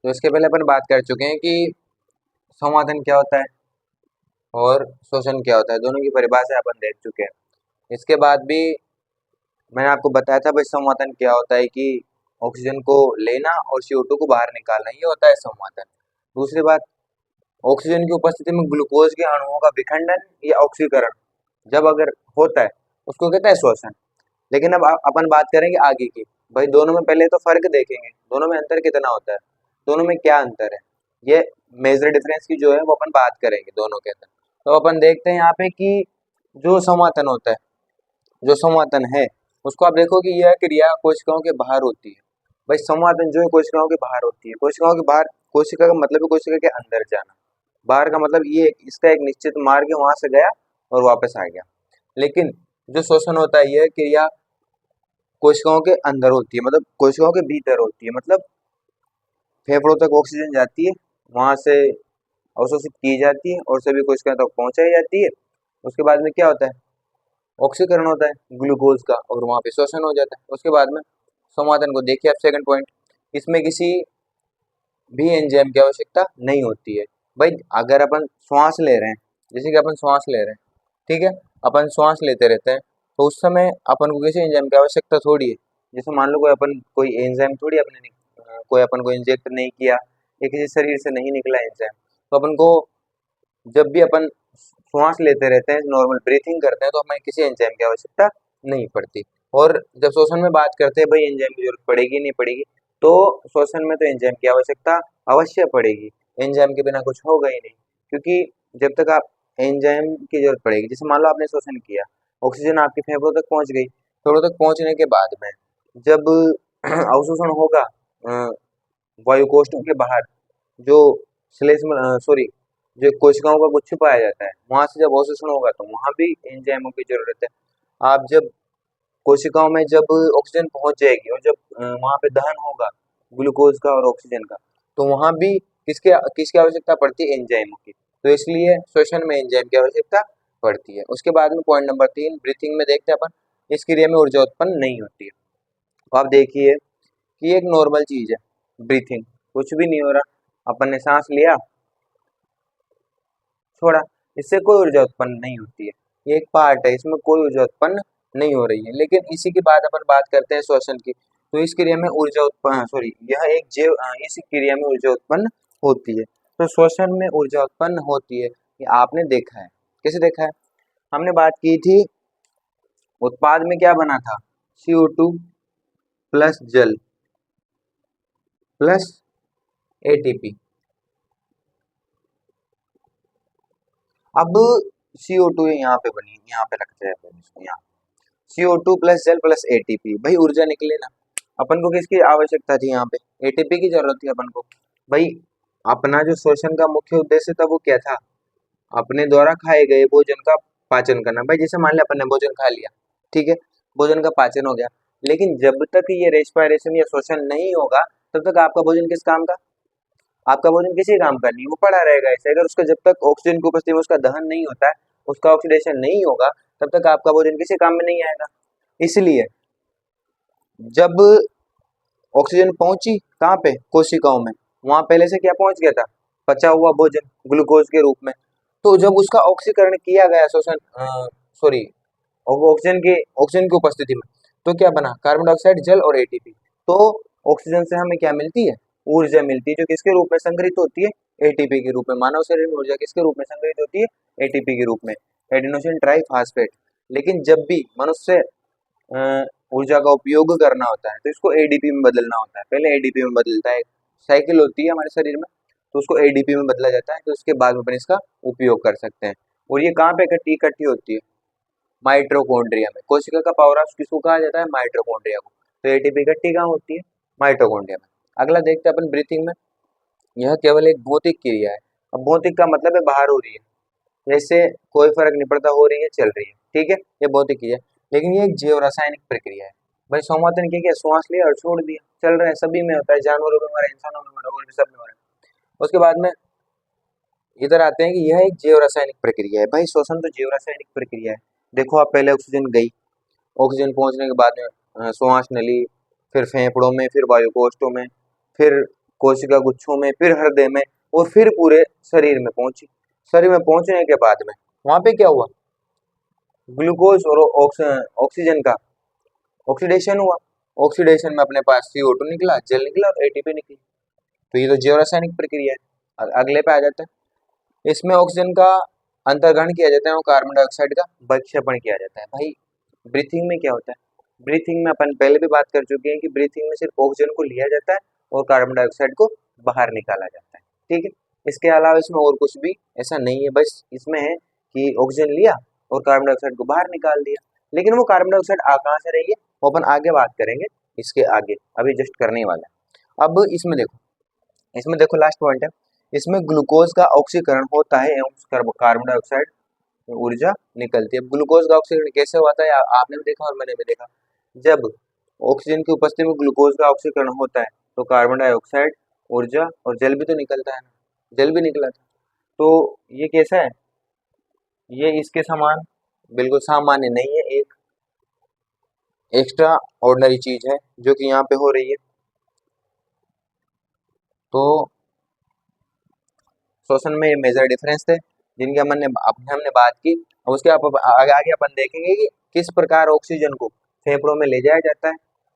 तो इसके पहले अपन बात कर चुके हैं कि संवर्धन क्या होता है और शोषण क्या होता है, दोनों की परिभाषा अपन देख चुके हैं। इसके बाद भी मैंने आपको बताया था भाई संवर्धन क्या होता है कि ऑक्सीजन को लेना और CO2 को बाहर निकालना, ये होता है संवर्धन। दूसरी बात, ऑक्सीजन की उपस्थिति में ग्लूकोज के अणुओं का विखंडन या ऑक्सीकरण जब अगर होता है उसको कहते हैं शोषण। लेकिन अब अपन बात करेंगे आगे की, भाई दोनों में पहले तो फर्क देखेंगे, दोनों में अंतर कितना होता है, दोनों में क्या अंतर है, ये मेजर डिफरेंस की जो है वो अपन बात करेंगे दोनों के अंदर। तो अपन देखते हैं यहाँ पे कि जो संवर्धन होता है, जो संवर्धन है उसको आप देखो कि यह क्रिया कोशिकाओं के बाहर होती है। भाई संवर्धन जो है कोशिकाओं के बाहर होती है, कोशिकाओं के बाहर, कोशिका का मतलब है कोशिका के अंदर जाना, बाहर का मतलब ये इसका एक निश्चित मार्ग है, वहां से गया और वापस आ गया। लेकिन जो शोषण होता है यह क्रिया कोशिकाओं के अंदर होती है, मतलब कोशिकाओं के भीतर होती है, मतलब फेफड़ों तक ऑक्सीजन जाती है, वहां से अवशोषित की जाती है और सभी कोशिकाओं तक पहुंचाई जाती है। उसके बाद में क्या होता है, ऑक्सीकरण होता है ग्लूकोज का और वहां पे शोषण हो जाता है। उसके बाद में संवर्धन को देखिए आप, सेकंड पॉइंट, इसमें किसी भी एंजाइम की आवश्यकता नहीं होती है। भाई अगर अपन श्वास ले रहे हैं, जैसे कि अपन श्वास ले रहे हैं, ठीक है, अपन श्वास लेते रहते हैं, तो उस समय अपन को किसी एंजाइम की आवश्यकता थोड़ी है। जैसे मान लो कोई एंजाइम थोड़ी कोई अपन को इंजेक्ट नहीं किया या किसी शरीर से नहीं निकला एंजाइम, तो अपन को जब भी अपन श्वास लेते रहते हैं, नॉर्मल ब्रीथिंग करते हैं, तो हमें किसी एंजाइम की आवश्यकता नहीं पड़ती। और जब शोषण में बात करते हैं भाई एंजाइम की जरूरत पड़ेगी नहीं पड़ेगी, तो शोषण में तो एंजाइम की आवश्यकता अवश्य पड़ेगी, एंजाइम के बिना कुछ होगा ही नहीं। क्योंकि जब तक आप एंजाइम की जरूरत पड़ेगी, जैसे मान लो आपने शोषण किया, ऑक्सीजन आपके फेफड़ों तक पहुंच गई, फेफड़ों तक पहुंचने के बाद में जब अवशोषण होगा वायु कोष्ठों के बाहर, जो श्लेष्म सॉरी जो कोशिकाओं का गुच्छ पाया जाता है, वहां से जब अवशोषण होगा तो वहां भी एंजाइमों की जरूरत है। आप जब कोशिकाओं में जब ऑक्सीजन पहुंच जाएगी और जब वहां पे दहन होगा ग्लूकोज का और ऑक्सीजन का, तो वहां भी किसके किसकी आवश्यकता पड़ती है, एंजाइमों की। तो इसलिए श्वसन में एंजाइम की आवश्यकता पड़ती है। उसके बाद में पॉइंट नंबर 3, ब्रीथिंग में देखते हैं अपन, इस क्रिया में ऊर्जा उत्पन्न नहीं होती है। तो आप देखिए कि एक नॉर्मल चीज है ब्रीथिंग, कुछ भी नहीं हो रहा, अपन ने सांस लिया छोड़ा, इससे कोई ऊर्जा उत्पन्न नहीं होती है, ये एक पार्ट है, इसमें कोई ऊर्जा उत्पन्न नहीं हो रही है। लेकिन इसी के बाद अपन बात करते हैं श्वसन की, तो इस क्रिया में ऊर्जा उत्पन्न सॉरी यह एक जीव इस क्रिया में ऊर्जा उत्पन्न होती है। तो श्वसन में ऊर्जा उत्पन्न होती है, ये आपने देखा है। कैसे देखा है, हमने बात की थी उत्पाद में क्या बना था, CO2 प्लस जल प्लस ATP। अब CO2 यहाँ पे बनी, यहाँ पे रखते हैं अपन इसको, यहाँ CO2 प्लस जल प्लस ATP, भाई ऊर्जा निकले ना। अपन को किसकी आवश्यकता थी, यहाँ पे ATP की जरूरत थी अपन को। भाई अपना जो श्वसन का मुख्य उद्देश्य था वो क्या था, अपने द्वारा खाए गए भोजन का पाचन करना। भाई जैसे मान लिया अपन ने भोजन खा लिया, ठीक है, भोजन का पाचन हो गया, लेकिन जब तक ये रेस्पिरेशन या श्वसन नहीं होगा तब तक आपका भोजन किस काम का, आपका भोजन किसी काम का नहीं, वो पड़ा रहेगा ऐसे। अगर उसका जब तक ऑक्सीजन की उपस्थिति में उसका दहन नहीं होता है, उसका ऑक्सीडेशन नहीं होगा, तब तक आपका भोजन किसी काम में नहीं आएगा। इसलिए जब ऑक्सीजन पहुंची कहाँ पे, कोशिकाओं में, वहां पहले से क्या पहुंच गया था, पचा हुआ भोजन ग्लूकोज के रूप में। तो जब उसका ऑक्सीकरण किया गया शोषण सॉरी ऑक्सीजन की उपस्थिति में, तो क्या बना, कार्बन डाइऑक्साइड, जल और ATP। तो ऑक्सीजन से हमें क्या मिलती है, ऊर्जा मिलती है, जो किसके रूप में संग्रहित होती है, ATP के रूप में। मानव शरीर में ऊर्जा किसके रूप में संग्रहित होती है, ATP के रूप में, एडिनोसिन ट्राइफॉस्फेट। लेकिन जब भी मनुष्य ऊर्जा का उपयोग करना होता है तो इसको ADP में बदलना होता है, पहले ADP में बदलता है, साइकिल होती है हमारे शरीर में, तो उसको ADP में बदला जाता है, तो उसके बाद में अपन इसका उपयोग कर सकते हैं। और ये कहाँ पे इकट्ठी इकट्ठी होती है, माइटोकॉन्ड्रिया में। कोशिका का पावर हाउस किसको कहा जाता है, माइटोकॉन्ड्रिया को। तो ATP इकट्ठी कहाँ होती है, माइटोकॉन्ड्रिया में। अगला देखते हैं अपन ब्रीथिंग में, यह केवल एक भौतिक क्रिया है। अब भौतिक का मतलब है बाहर हो रही है, जैसे कोई फर्क नहीं पड़ता, हो रही है चल रही है, ठीक है, ये भौतिक क्रिया है। लेकिन ये एक जैव रासायनिक प्रक्रिया है। भाई संवर्धन की क्या, श्वास लिया और छोड़ दिया, चल रहा है, सभी में होता है, जानवरों में हो रहा है, इंसानों में हो रहा है, और भी सब में हो रहा है। उसके बाद में इधर आते हैं कि यह एक जैव रासायनिक प्रक्रिया है। भाई श्वसन तो जैव रासायनिक प्रक्रिया है। देखो आप, पहले ऑक्सीजन गई, ऑक्सीजन पहुंचने के बाद में श्वास नली, फिर फेफड़ों में, फिर वायु कोष्ठों में, फिर कोशिका गुच्छों में, फिर हृदय में, और फिर पूरे शरीर में पहुंची। शरीर में पहुंचने के बाद में वहां पे क्या हुआ, ग्लूकोज और ऑक्सीजन का ऑक्सीडेशन हुआ। ऑक्सीडेशन में अपने पास CO2 निकला, जल निकला और ATP निकली। तो ये तो जैव रासायनिक प्रक्रिया है। अगले पे आ जाता है, इसमें ऑक्सीजन का अंतर्ग्रहण किया जाता है और कार्बन डाइऑक्साइड का बहिक्षेपण किया जाता है। भाई ब्रीथिंग में क्या होता है, ब्रीथिंग में अपन पहले भी बात कर चुके हैं कि ब्रीथिंग में सिर्फ ऑक्सीजन को लिया जाता है और कार्बन डाइऑक्साइड को बाहर निकाला जाता है। ठीक है, इसके अलावा इसमें और कुछ भी ऐसा नहीं है, बस इसमें है कि ऑक्सीजन लिया और कार्बन डाइऑक्साइड को बाहर निकाल दिया। लेकिन वो कार्बन डाइऑक्साइड कहाँ से रही है वो अपन आगे बात करेंगे, इसके आगे अभी जस्ट करने वाला है। अब इसमें देखो लास्ट पॉइंट है, इसमें ग्लूकोज का ऑक्सीकरण होता है एवं कार्बन डाइऑक्साइड ऊर्जा निकलती है। ग्लूकोज का ऑक्सीकरण कैसे होता है आपने भी देखा और मैंने भी देखा, जब ऑक्सीजन की उपस्थिति में ग्लूकोज का ऑक्सीकरण होता है तो कार्बन डाइऑक्साइड ऊर्जा और जल भी तो निकलता है ना, जल भी निकला था। तो ये कैसा है, ये इसके समान बिल्कुल सामान्य नहीं है, एक एक्स्ट्रा ऑर्डिनरी चीज है जो कि यहाँ पे हो रही है। तो श्वसन में मेजर डिफरेंस थे जिनकी हमने बात की। और उसके आगे अपन देखेंगे कि किस प्रकार ऑक्सीजन को फेफड़ों में ले जाया जाता है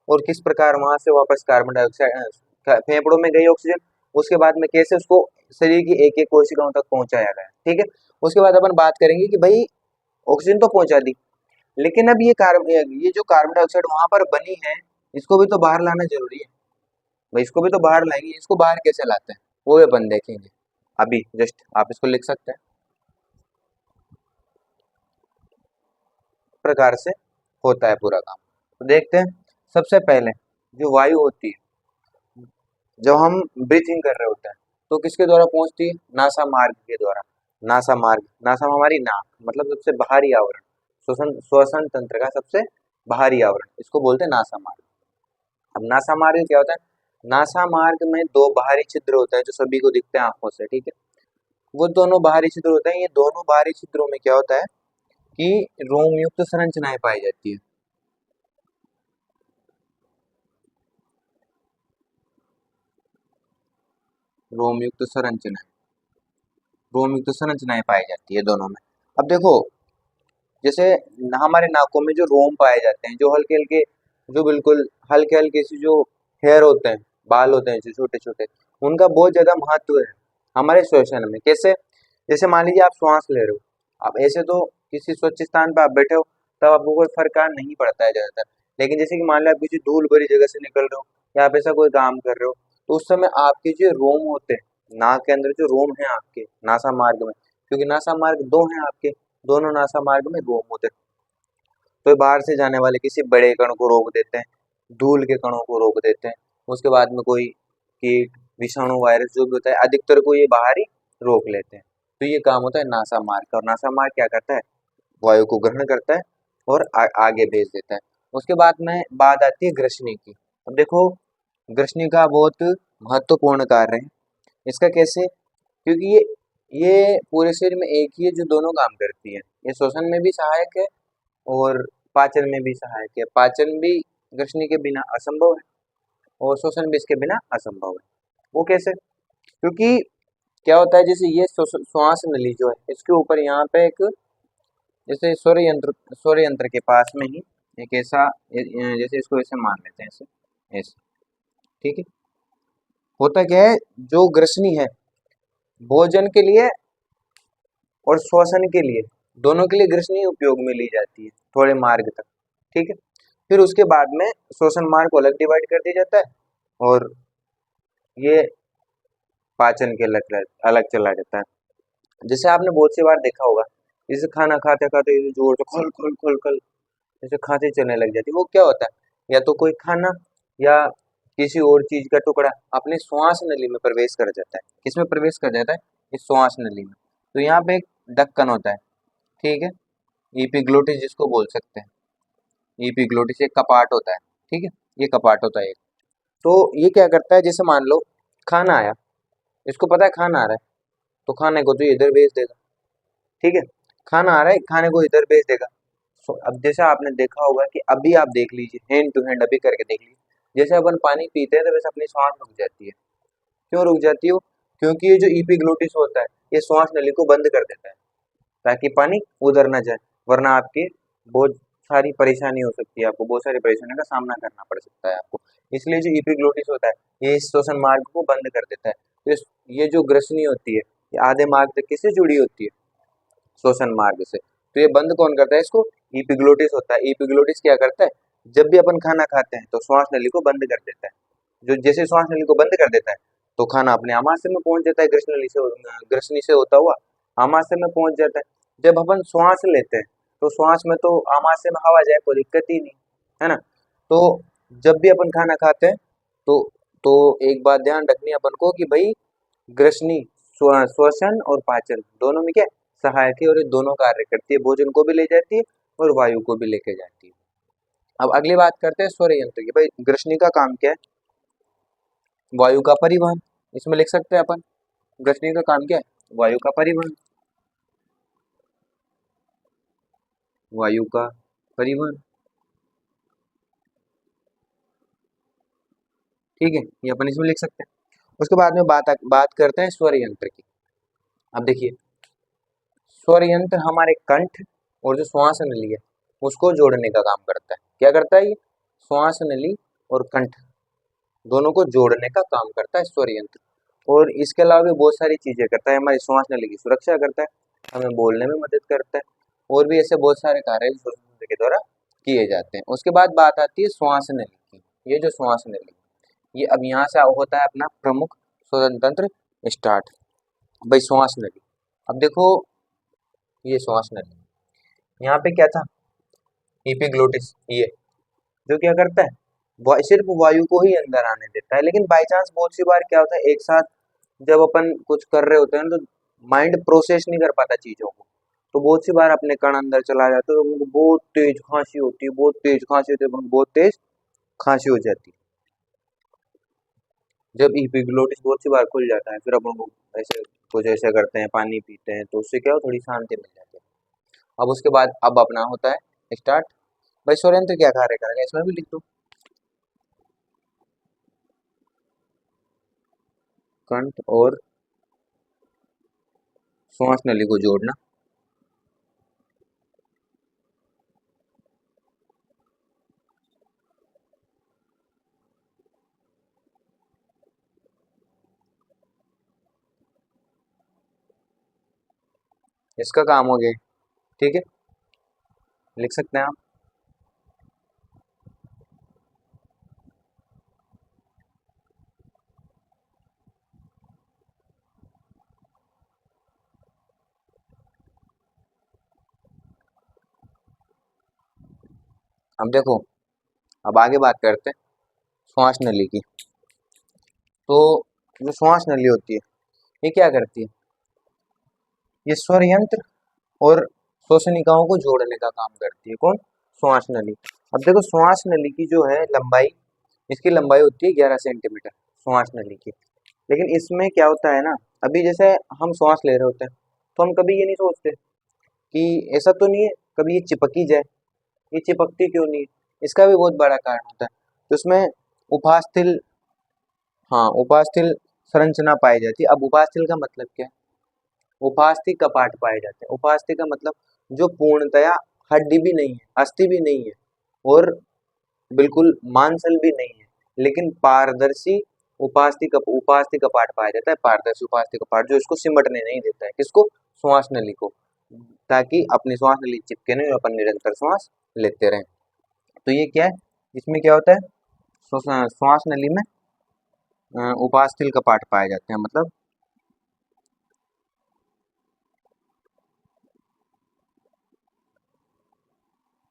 और किस प्रकार वहां से वापस कार्बन डाइऑक्साइड फेफड़ों में गई ऑक्सीजन, उसके बाद में कैसे उसको शरीर की एक एक कोशिकाओं तक पहुंचाया गया। ठीक है, उसके बाद अपन बात करेंगे कि भाई ऑक्सीजन तो पहुंचा दी, लेकिन अब ये जो कार्बन डाइऑक्साइड वहां पर बनी है इसको भी तो बाहर लाना जरूरी है। भाई इसको भी तो बाहर लाएंगे, इसको बाहर कैसे लाते हैं वो भी अपन देखेंगे। अभी जस्ट आप इसको लिख सकते हैं, प्रकार से होता है पूरा काम। तो देखते हैं, सबसे पहले जो वायु होती है जब हम ब्रीथिंग कर रहे होते हैं तो किसके द्वारा पहुंचती है, नासा मार्ग के द्वारा। नासा मार्ग, नासा में हमारी नाक मतलब सबसे बाहरी आवरण, श्वसन श्वसन तंत्र का सबसे बाहरी आवरण, इसको बोलते हैं नासा मार्ग। अब नासा मार्ग क्या होता है, नासा मार्ग में दो बाहरी छिद्र होता है जो सभी को दिखते हैं आंखों से। ठीक है, वो दोनों बाहरी छिद्र होते हैं, ये दोनों बाहरी छिद्रों में क्या होता है कि रोम युक्त संरचनाएं पाई जाती है। रोम युक्त संरचनाएं, रोम युक्त संरचनाएं पाई जाती है दोनों में। अब देखो जैसे हमारे नाकों में जो रोम पाए जाते हैं, जो हल्के हल्के, जो बिल्कुल हल्के हल्के से जो हेयर होते हैं, बाल होते हैं जो छोटे छोटे, उनका बहुत ज्यादा महत्व है हमारे श्वसन में। कैसे, जैसे मान लीजिए आप श्वास ले रहे हो, आप ऐसे तो किसी स्वच्छ स्थान पर आप बैठे हो तब आपको कोई फर्क नहीं पड़ता है ज्यादातर, लेकिन जैसे कि मान लो आप किसी धूल भरी जगह से निकल रहे हो या आप ऐसा कोई काम कर रहे हो तो उस समय आपके जो रोम होते हैं, नाक के अंदर जो रोम है आपके नासा मार्ग में, क्योंकि नासा मार्ग दो हैं आपके, दोनों नासा मार्ग में रोम होते हैं, तो बाहर से जाने वाले किसी बड़े कण को रोक देते हैं, धूल के कणों को रोक देते हैं, उसके बाद में कोई कीट विषाणु वायरस जो भी होता है अधिकतर को ये बाहर ही रोक लेते हैं। तो ये काम होता है नासा मार्ग का, और नासा मार्ग क्या करता है, वायु को ग्रहण करता है और आगे भेज देता है। उसके बाद में बात आती है ग्रसनी की। अब देखो ग्रसनी का बहुत महत्वपूर्ण कार्य है, इसका कैसे, क्योंकि ये पूरे शरीर में एक ही है जो दोनों काम करती है, ये श्वसन में भी सहायक है और पाचन में भी सहायक है। पाचन भी ग्रसनी के बिना असंभव है और श्वसन भी इसके बिना असंभव है। वो कैसे, क्योंकि क्या होता है, जैसे ये श्वास नली जो है इसके ऊपर यहाँ पे एक जैसे सूर्य यंत्र के पास में ही एक ऐसा जैसे इसको ऐसे मान लेते हैं, ऐसे ऐसे। ठीक है, होता क्या है, जो ग्रसनी है भोजन के लिए और श्वसन के लिए, दोनों के लिए ग्रसनी उपयोग में ली जाती है थोड़े मार्ग तक। ठीक है, फिर उसके बाद में श्वसन मार्ग को अलग डिवाइड कर दिया जाता है और ये पाचन के अलग अलग चला जाता है। जैसे आपने बहुत सी बार देखा होगा, जैसे खाना खाते खाते जोर से खोल खोल खोल खोल जैसे खांसी चलने लग जाती है, वो क्या होता है, या तो कोई खाना या किसी और चीज का टुकड़ा अपने श्वास नली में प्रवेश कर जाता है। किसमें प्रवेश कर जाता है, इस श्वास नली में। तो यहाँ पे एक ढक्कन होता है, ठीक है, एपिग्लोटिस जिसको बोल सकते हैं, एपिग्लोटिस एक कपाट होता है। ठीक है, ये कपाट होता है एक। तो ये क्या करता है, जैसे मान लो खाना आया, इसको पता है खाना आ रहा है तो खाने को तो इधर भेज देगा। ठीक है, खाना आ रहा है, खाने को इधर भेज देगा। अब जैसे आपने देखा होगा कि अभी आप देख लीजिए, हैंड टू हैंड अभी करके देख लीजिए, जैसे अपन पानी पीते हैं तो वैसे अपनी सांस रुक जाती है, क्यों रुक जाती हो? क्योंकि ये जो इपिग्लोटिस होता है ये श्वास नली को बंद कर देता है ताकि पानी उधर ना जाए, वरना आपकी बहुत सारी परेशानी हो सकती है, आपको बहुत सारी परेशानियों का सामना करना पड़ सकता है आपको। इसलिए जो इपिग्लोटिस होता है ये इस श्वसन मार्ग को बंद कर देता है। तो ये जो ग्रसनी होती है ये आधे मार्ग तक किससे जुड़ी होती है? श्वसन मार्ग से। तो ये बंद कौन करता है इसको? इपिग्लोटिस होता है। इपिग्लोटिस क्या करता है? जब भी अपन खाना खाते हैं तो श्वास नली को बंद कर देता है। जो जैसे श्वास नली को बंद कर देता है तो खाना अपने आमाशय में पहुंच जाता है, ग्रसनी से होता हुआ आमाशय में पहुंच जाता है। जब अपन श्वास लेते हैं तो श्वास में तो आमाशय में हवा जाए कोई दिक्कत ही नहीं, है ना? तो जब भी अपन खाना खाते हैं तो तो एक बात ध्यान रखनी है अपन को कि भाई ग्रसनी श्वसन और पाचन दोनों में क्या सहायक है, और ये दोनों कार्य करती है, भोजन को भी ले जाती है और वायु को भी लेके जाती है। अब अगली बात करते हैं स्वर यंत्र की। भाई ग्रसनी का काम क्या है? वायु का परिवहन। इसमें लिख सकते हैं अपन ग्रसनी का काम क्या है? वायु का परिवहन। वायु का परिवहन, ठीक है, ये अपन इसमें लिख सकते हैं। उसके बाद में बात करते हैं स्वर यंत्र की। अब देखिए स्वर यंत्र हमारे कंठ और जो श्वास नली है उसको जोड़ने का काम करता है। क्या करता है ये? श्वास नली और कंठ दोनों को जोड़ने का काम करता है स्वर यंत्र। और इसके अलावा भी बहुत सारी चीजें करता है। हमारी श्वास नली की सुरक्षा करता है, हमें बोलने में मदद करता है, और भी ऐसे बहुत सारे कार्य जो श्वास यंत्र के द्वारा किए जाते हैं। उसके बाद बात आती है श्वास नली की। ये जो श्वास नली ये अब यहाँ से होता है अपना प्रमुख श्वसन तंत्र स्टार्ट। भाई श्वास नली, अब देखो ये श्वास नली यहाँ पे क्या था? एपिग्लोटिस, ये जो क्या करता है सिर्फ वायु को ही अंदर आने देता है। लेकिन बाई चांस बहुत सी बार क्या होता है एक साथ जब अपन कुछ कर रहे होते हैं तो माइंड प्रोसेस नहीं कर पाता चीजों को, तो बहुत सी बार अपने कण अंदर चला जाता है, तो उनको बहुत तेज खांसी होती है, बहुत तेज खांसी होती है, बहुत तेज खांसी हो जाती है। जब एपिग्लोटिस बहुत सी बार खुल जाता है फिर अपन को ऐसे कुछ ऐसे करते हैं, पानी पीते हैं, तो उससे क्या हो थोड़ी शांति मिल जाती है। अब उसके बाद अब अपना होता है स्टार्ट। भाई स्वर यंत्र क्या कार्य करेगा इसमें भी लिख दो। कंठ और श्वास नली को जोड़ना। इसका काम हो गया, ठीक है, लिख सकते हैं आप। अब देखो अब आगे बात करते हैं श्वास नली की। तो जो श्वास नली होती है ये क्या करती है? ये स्वर यंत्र और श्वसनिकाओं को जोड़ने का काम करती है। कौन? श्वास नली। अब देखो श्वास नली की जो है लंबाई, इसकी लंबाई होती है 11 सेंटीमीटर श्वास नली की। लेकिन इसमें क्या होता है ना, अभी जैसे हम श्वास ले रहे होते हैं तो हम कभी ये नहीं सोचते कि ऐसा तो नहीं है कभी ये चिपकी जाए, ये चिपकती क्यों नहीं है? इसका भी बहुत बड़ा कारण होता है। तो उसमें उपास्थि हाँ उपास्थि संरचना पाई जाती है। अब उपास्थि का मतलब क्या है? उपास्थि कपाट पाए जाते हैं। उपास्थि का मतलब जो पूर्णतया हड्डी भी नहीं है, अस्थि भी नहीं है, और बिल्कुल मांसल भी नहीं है, लेकिन पारदर्शी उपास्थि कपाट पाया जाता है। पारदर्शी उपास्थि कपाट जो इसको सिमटने नहीं देता है, किसको? श्वास नली को, ताकि अपनी श्वास नली चिपके नहीं और अपन निरंतर श्वास लेते रहें। तो ये क्या है? इसमें क्या होता है? श्वास नली में उपास्थि कपाट पाए जाते हैं, मतलब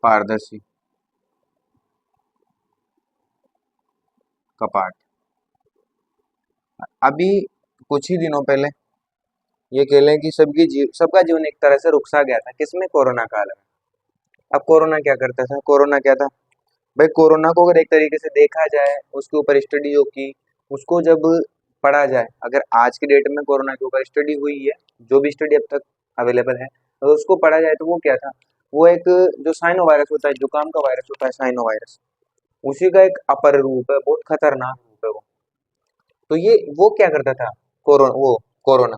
पारदर्शी कपाट। अभी कुछ ही दिनों पहले ये कह लें कि सबका जीवन एक तरह से रुक सा गया था, किसमें? कोरोना काल में। अब कोरोना क्या करता था? कोरोना क्या था भाई? कोरोना को अगर एक तरीके से देखा जाए, उसके ऊपर स्टडी जो की, उसको जब पढ़ा जाए, अगर आज की डेट में कोरोना के ऊपर स्टडी हुई है, जो भी स्टडी अब तक अवेलेबल है, अगर उसको पढ़ा जाए तो वो क्या था? वो एक जो साइनो वायरस होता है, जुकाम का वायरस होता है साइनो वायरस, उसी का एक अपर रूप है, बहुत खतरनाक रूप है वो। तो ये वो क्या करता था, कोरोना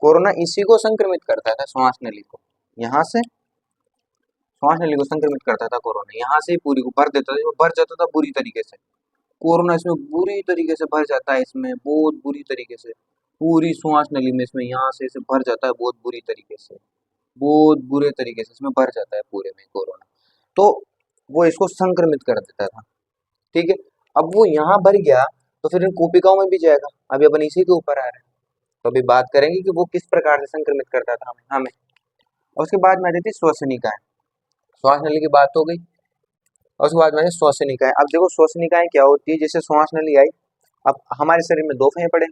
कोरोना इसी को संक्रमित करता था, श्वास नली को, यहाँ से श्वास नली को संक्रमित करता था कोरोना, यहाँ से पूरी को भर देता था, भर जाता था बुरी तरीके से। कोरोना इसमें बुरी तरीके से भर जाता है, इसमें बहुत बुरी तरीके से, पूरी श्वास नली में इसमें यहाँ से इसे भर जाता है बहुत बुरी तरीके से, बहुत बुरे तरीके से इसमें भर जाता है पूरे में कोरोना। तो वो इसको संक्रमित कर देता था, ठीक है। अब वो यहाँ भर गया तो फिर इन कोशिकाओं में भी जाएगा, अभी अपन इसी के ऊपर आ रहे हैं। तो अभी बात करेंगे कि वो किस प्रकार से संक्रमित करता था हमें। और उसके बाद में आ जाती है श्वसनिकाएं, श्वास नली की बात हो गई। और उसके बाद में श्वसनिकाएं। अब देखो श्वसनिकाएं क्या होती है, जैसे श्वास नली आई, अब हमारे शरीर में दो फेफड़े,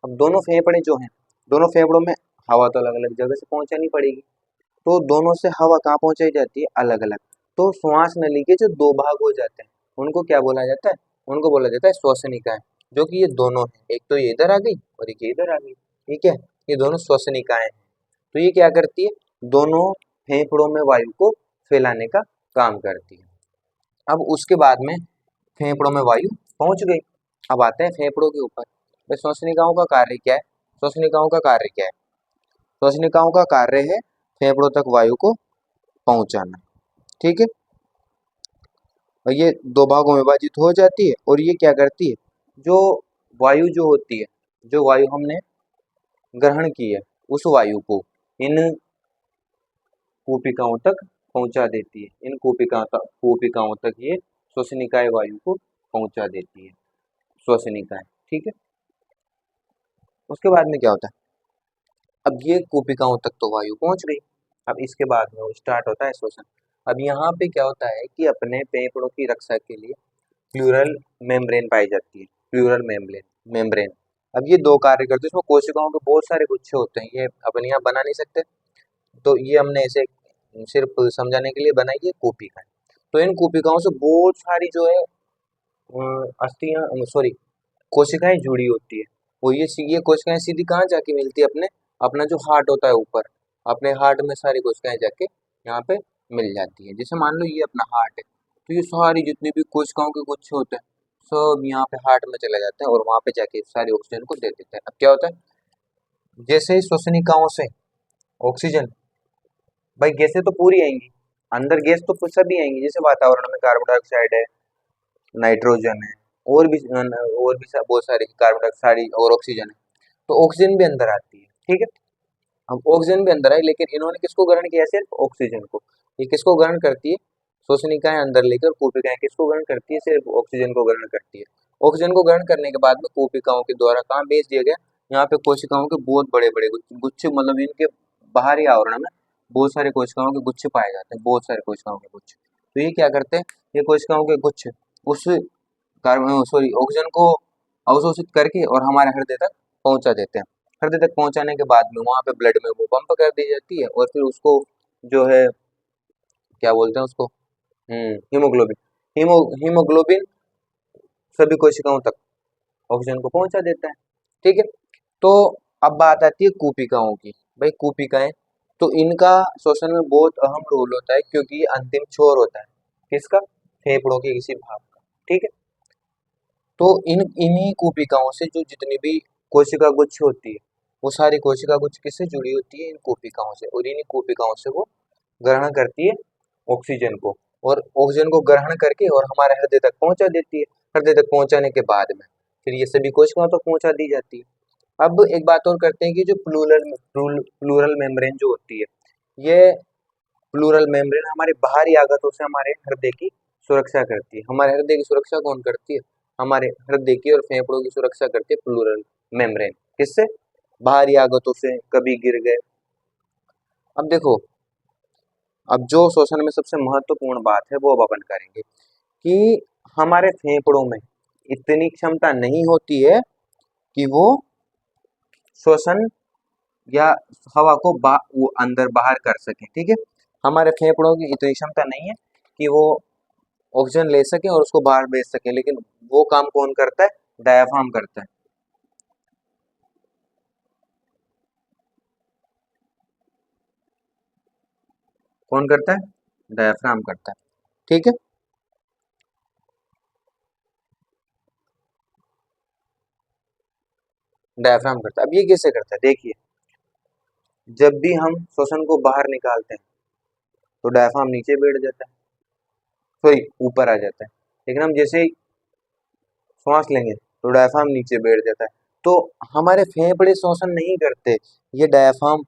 अब दोनों फेफड़े जो हैं, दोनों फेफड़ों में हवा तो अलग अलग जगह से पहुंचानी पड़ेगी, तो दोनों से हवा कहाँ पहुंचाई जाती है, अलग अलग। तो श्वास नली के जो दो भाग हो जाते हैं उनको क्या बोला जाता है, उनको बोला जाता है श्वसनिकाएं, जो कि ये दोनों है, एक तो ये इधर आ गई और एक ये इधर आ गई, ठीक है, ये दोनों श्वसनिकाएं हैं। तो ये क्या करती है, दोनों फेफड़ों में वायु को फैलाने का काम करती है। अब उसके बाद में फेफड़ों में वायु पहुंच गई, अब आते हैं फेफड़ों के ऊपर। तो श्वसनिकाओं का कार्य क्या है, श्वसनिकाओं का कार्य क्या है, श्वसनिकाओं का कार्य है फेफड़ों तक वायु को पहुंचाना, ठीक है। और ये दो भागों में विभाजित हो जाती है, और ये क्या करती है, जो वायु जो होती है, जो वायु हमने ग्रहण की है, उस वायु को इन कूपिकाओं तक पहुंचा देती है, इन कूपिकाओं तक ये श्वसनिकाएं वायु को पहुंचा देती है, श्वसनिकाएं, ठीक है। उसके बाद में क्या होता है, अब ये कूपिकाओं तक तो वायु पहुंच गई, अब इसके बाद में वो स्टार्ट होता है श्वसन। अब यहाँ पे क्या होता है कि अपने फेफड़ों की रक्षा के लिए प्लूरल मेम्ब्रेन पाई जाती है, प्लूरल मेम्ब्रेन। अब ये दो कार्य करते हैं, इसमें कोशिकाओं के बहुत सारे गुच्छे होते हैं, ये अपन यहाँ बना नहीं सकते, तो ये हमने ऐसे सिर्फ समझाने के लिए बनाई है कूपिकाएं। तो इन कूपिकाओं से बहुत सारी जो है अस्थियां, सॉरी, कोशिकाएं जुड़ी होती है। वो ये कोशिकाएं सीधी कहाँ जाके मिलती है, अपने अपना जो हार्ट होता है ऊपर, अपने हार्ट में सारी कोशिकाएं जाके यहाँ पे मिल जाती है। जैसे मान लो ये अपना हार्ट है, तो ये सारी जितनी भी कोशिकाओं के गुच्छे होते हैं सब यहाँ पे हार्ट में चले जाते हैं और वहां पे जाके सारी ऑक्सीजन को दे देते हैं। अब क्या होता है, जैसे ही श्वसनिकाओं से ऑक्सीजन, भाई गैसें तो पूरी आएंगी, अंदर गैस तो सभी आएंगी, जैसे वातावरण में कार्बन डाइऑक्साइड है, नाइट्रोजन है, और भी बहुत सारी कार्बन डाइऑक्साइड और ऑक्सीजन है, तो ऑक्सीजन भी अंदर आती है, ठीक है। अब ऑक्सीजन भी अंदर आई, लेकिन इन्होंने किसको ग्रहण किया, सिर्फ ऑक्सीजन को। ये किसको ग्रहण करती है, श्वसनिकाएं अंदर लेकर कूपिकाएं किसको ग्रहण करती है, सिर्फ ऑक्सीजन को ग्रहण करती है। ऑक्सीजन को ग्रहण करने के बाद में कूपिकाओं के द्वारा कहाँ भेज दिया गया, यहाँ पे कोशिकाओं के बहुत बड़े बड़े गुच्छे, मतलब इनके बाहरी आवरण में बहुत सारे कोशिकाओं के गुच्छे पाए जाते हैं, बहुत सारे कोशिकाओं के गुच्छे। तो ये क्या करते हैं, ये कोशिकाओं के गुच्छे उस कार्बन सॉरी ऑक्सीजन को अवशोषित करके और हमारे हृदय तक पहुंचा देते हैं। हृदय तक पहुंचाने के बाद में वहां पे ब्लड में वो पंप कर दी जाती है, और फिर उसको जो है क्या बोलते हैं उसको, हीमोग्लोबिन, हीमोग्लोबिन सभी कोशिकाओं तक ऑक्सीजन को पहुंचा देता है, ठीक है। तो अब बात आती है कूपिकाओं की। भाई कूपिकाएं, तो इनका श्वसन में बहुत अहम रोल होता है, क्योंकि ये अंतिम छोर होता है किसका, फेफड़ों के किसी भाग का, ठीक है। तो इन्हीं कोशिकाओं से जो जितनी भी कोशिका गुच्छ होती है, वो सारी कोशिका गुच्छ किससे जुड़ी होती है, इन कोशिकाओं से, और इन्हीं कोशिकाओं से वो ग्रहण करती है ऑक्सीजन को, और ऑक्सीजन को ग्रहण करके और हमारे हृदय तक पहुंचा देती है। हृदय तक पहुंचाने के बाद में फिर ये सभी कोशिकाओं तक पहुंचा दी जाती है। अब एक बात और करते हैं कि जो प्लूरल मेम्ब्रेन जो होती है, ये प्लूरल मेम्ब्रेन हमारे बाहरी आगतों से हमारे हृदय की सुरक्षा करती है। हमारे हृदय की सुरक्षा कौन करती है, हमारे हृदय की और फेफड़ों की सुरक्षा करती है प्लूरल मेम्ब्रेन। किससे, बाहरी आगतों से, कभी गिर गए। अब देखो, अब जो श्वसन में सबसे महत्वपूर्ण बात है वो अब अपन करेंगे कि हमारे फेफड़ों में इतनी क्षमता नहीं होती है कि वो श्वसन या हवा को वो अंदर बाहर कर सके, ठीक है। हमारे फेफड़ों की इतनी क्षमता नहीं है कि वो ऑक्सीजन ले सके और उसको बाहर भेज सके, लेकिन वो काम कौन करता है, डायाफ्राम करता है। कौन करता है, डायाफ्राम करता है, ठीक है। डायफ्राम करता है। अब ये कैसे करता है, देखिए, जब भी हम श्वसन को बाहर निकालते हैं तो डायफ्राम नीचे बैठ जाता है, सॉरी ऊपर आ जाता है, लेकिन हम जैसे ही श्वास लेंगे तो डायफ्राम नीचे बैठ जाता है। तो हमारे फेफड़े श्वसन नहीं करते, ये डायफ्राम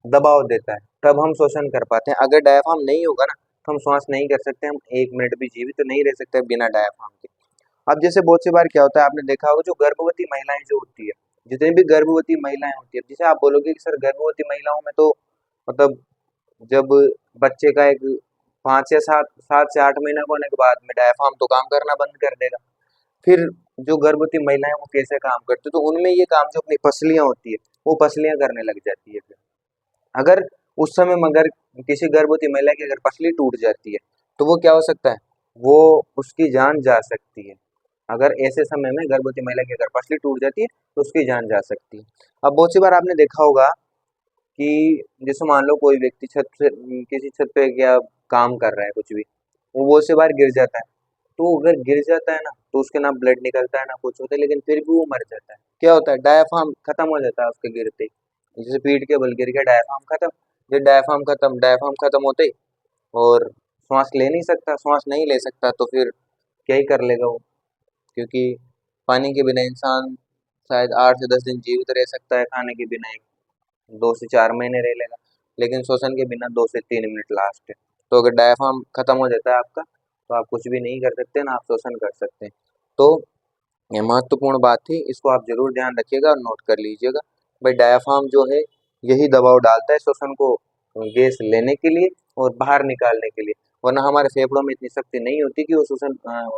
दबाव देता है, तब हम श्वसन कर पाते हैं। अगर डायफ्राम नहीं होगा ना तो हम श्वास नहीं कर सकते, हम 1 मिनट भी जीवित तो नहीं रह सकते बिना डायफ्राम के। अब जैसे बहुत सी बार क्या होता है, आपने देखा होगा, जो गर्भवती महिलाएं जो होती है, जितनी भी गर्भवती महिलाएं होती है, जैसे आप बोलोगे कि सर गर्भवती महिलाओं में तो मतलब जब बच्चे का एक 5 या 7 से 8 महीना होने के बाद में डायफ्राम तो काम करना बंद कर देगा। फिर जो गर्भवती महिलाएं वो कैसे काम करती है, तो उनमें ये काम जो अपनी पसलियां होती है वो पसलियां करने लग जाती है। फिर अगर उस समय मगर किसी गर्भवती महिला की अगर पसली टूट जाती है तो वो क्या हो सकता है, वो उसकी जान जा सकती है। अगर ऐसे समय में गर्भवती महिला की अगर पसली टूट जाती है तो उसकी जान जा सकती है। अब बहुत सी बार आपने देखा होगा कि जैसे मान लो कोई व्यक्ति छत से किसी छत पे क्या काम कर रहा है कुछ भी, वो बहुत से बार गिर जाता है, तो अगर गिर जाता है ना तो उसके ना ब्लड निकलता है ना कुछ होता है, लेकिन फिर भी वो मर जाता है। क्या होता है, डायफ्राम खत्म हो जाता है उसके गिरते ही। जैसे पीठ के बल गिर गया, डायफ्राम खत्म। जब डायफ्राम खत्म होते ही और श्वास ले नहीं सकता, श्वास नहीं ले सकता तो फिर क्या ही कर लेगा वो, क्योंकि पानी के बिना इंसान शायद 8 से 10 दिन जीवित रह सकता है, खाने के बिना 2 से 4 महीने रह लेगा, लेकिन श्वसन के बिना 2 से 3 मिनट लास्ट है। तो अगर डायफ्राम खत्म हो जाता है आपका तो आप कुछ भी नहीं कर सकते ना आप श्वसन कर सकते हैं। तो ये महत्वपूर्ण बात थी, इसको आप जरूर ध्यान रखिएगा और नोट कर लीजिएगा। भाई डायाफ्राम जो है यही दबाव डालता है श्वसन को गैस लेने के लिए और बाहर निकालने के लिए, वरना हमारे फेफड़ों में इतनी शक्ति नहीं होती कि वो श्वसन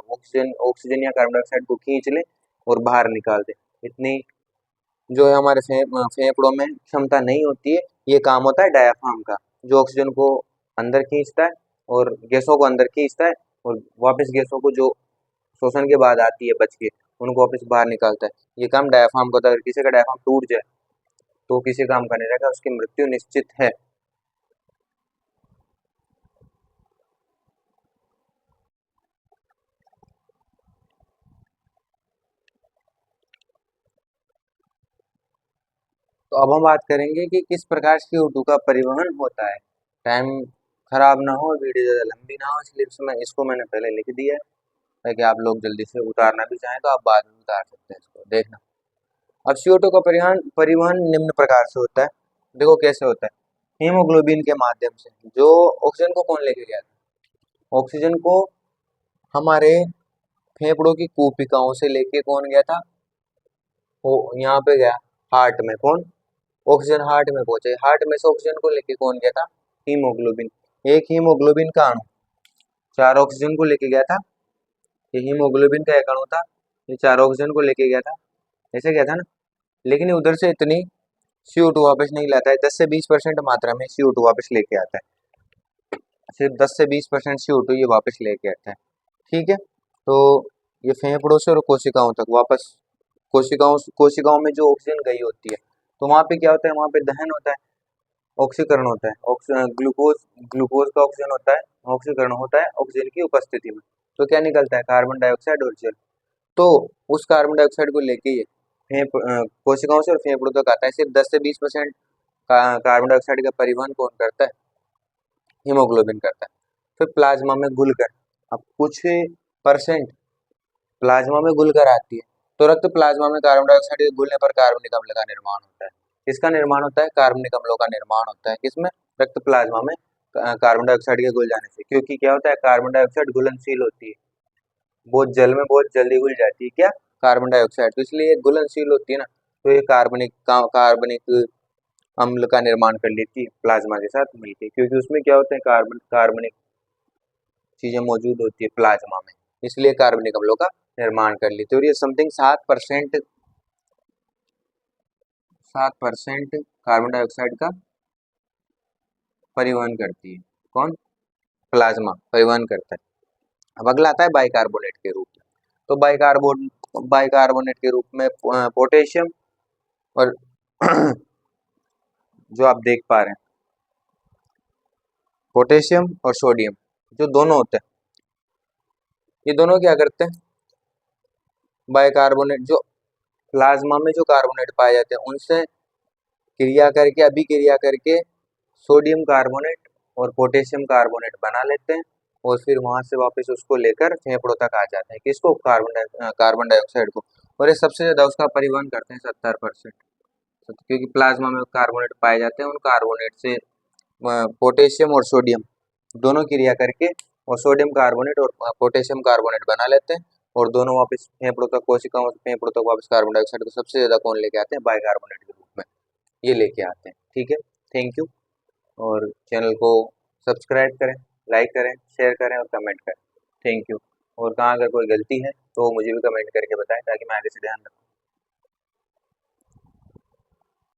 ऑक्सीजन ऑक्सीजन या कार्बन डाइऑक्साइड को खींच ले और बाहर निकाल दे। इतनी जो है हमारे फेफड़ों में क्षमता नहीं होती है। ये काम होता है डायाफ्राम का, जो ऑक्सीजन को अंदर खींचता है और गैसों को अंदर खींचता है और वापस गैसों को जो शोषण के बाद आती है बच के, उनको वापस बाहर निकालता है। ये काम डायफ्राम का होता है। अगर किसी का डायफ्राम टूट जाए तो किसी काम का नहीं रहेगा, उसकी मृत्यु निश्चित है। तो अब हम बात करेंगे कि किस प्रकार से CO2 का परिवहन होता है। टाइम खराब ना हो, वीडियो ज़्यादा लंबी ना हो, इसलिए इसको मैंने पहले लिख दिया है ताकि आप लोग जल्दी से उतारना भी चाहें तो आप बाद में उतार सकते हैं इसको, देखना। अब CO2 का परिवहन परिवहन निम्न प्रकार से होता है। देखो कैसे होता है, हीमोग्लोबिन के माध्यम से। जो ऑक्सीजन को कौन लेके गया था, ऑक्सीजन को हमारे फेफड़ों की कूपिकाओं से लेके कौन गया था, वो यहाँ पे गया हार्ट में। कौन, ऑक्सीजन हार्ट में पहुंचे, हार्ट में से ऑक्सीजन को लेके कौन गया था, हीमोग्लोबिन। एक हीमोग्लोबिन का अणु 4 ऑक्सीजन को लेके गया था, ये हीमोग्लोबिन का एक अणु था, ये 4 ऑक्सीजन को लेके गया था, ऐसे गया था ना। लेकिन ये उधर से इतनी CO2 वापस नहीं लाता है, 10 से 20% मात्रा में CO2 वापस लेके आता है, सिर्फ 10 से 20% CO2 ये वापस लेके आता है। ठीक है, तो ये फेफड़ों से और कोशिकाओं तक वापस, कोशिकाओं कोशिकाओं में जो ऑक्सीजन गई होती है तो वहाँ पे क्या होता है, वहाँ पे दहन होता है, ऑक्सीकरण होता है, ग्लूकोज ग्लूकोज का ऑक्सीजन होता है, ऑक्सीकरण होता है ऑक्सीजन की उपस्थिति में। तो क्या निकलता है, कार्बन डाइऑक्साइड और जल। तो उस कार्बन डाइऑक्साइड को लेके ये कोशिकाओं से और फेफड़ों तक आता है। सिर्फ 10 से 20% कार्बन डाइऑक्साइड का परिवहन कौन करता है, हीमोग्लोबिन करता है। फिर प्लाज्मा में घुलकर, अब कुछ परसेंट प्लाज्मा में घुलकर आती है, तो रक्त प्लाज्मा में कार्बन डाइऑक्साइड के घुलने पर कार्बनिक अम्ल का निर्माण होता है। किसका निर्माण होता है, कार्बनिक अम्लों का निर्माण होता है। किसमें, रक्त प्लाज्मा में कार्बन डाइऑक्साइड के घुल जाने से। क्योंकि क्या होता है, कार्बन डाइऑक्साइड घुलनशील होती है, बहुत जल में बहुत जल्दी घुल जाती है क्या, कार्बन डाइऑक्साइड, तो इसलिए ये घुलनशील होती है ना, तो ये कार्बनिक अम्ल का निर्माण कर लेती है प्लाज्मा के साथ मिलकर, क्योंकि उसमें क्या होता है, कार्बनिक चीजें मौजूद होती है प्लाज्मा में, इसलिए कार्बनिक अम्लों का निर्माण कर लेती है। और ये समथिंग 7% कार्बन डाइऑक्साइड का परिवहन करती है। कौन, प्लाज्मा परिवहन करता है। अब अगला आता है बाइकार्बोनेट के रूप में। तो बाइकार्बोनेट के रूप में पोटेशियम और जो आप देख पा रहे हैं, पोटेशियम और सोडियम जो दोनों होते हैं, ये दोनों क्या करते हैं, बाइकार्बोनेट जो प्लाज्मा में जो कार्बोनेट पाए जाते हैं उनसे अभिक्रिया करके सोडियम कार्बोनेट और पोटेशियम कार्बोनेट बना लेते हैं और फिर वहां से वापस उसको लेकर फेफड़ों तक आ जाते हैं। किसको? कार्बन डाइऑक्साइड को। और ये सबसे ज्यादा उसका परिवहन करते हैं 70%, क्योंकि प्लाज्मा में कार्बोनेट पाए जाते हैं। उन कार्बोनेट से पोटेशियम और सोडियम दोनों क्रिया करके और सोडियम कार्बोनेट और पोटेशियम कार्बोनेट बना लेते हैं और दोनों वापस फेफड़ों तक, कोशिकाओं से फेफड़ों तक वापस कार्बन डाइऑक्साइड को सबसे ज्यादा कौन लेके आते हैं? बाइकार्बोनेट के रूप में ये लेके आते हैं। ठीक है, थैंक यू। और चैनल को सब्सक्राइब करें, लाइक करें, शेयर करें और कमेंट करें। Thank you. और कहाँ अगर कोई गलती है तो मुझे भी कमेंट करके बताएं ताकि मैं आगे से ध्यान रखूँ।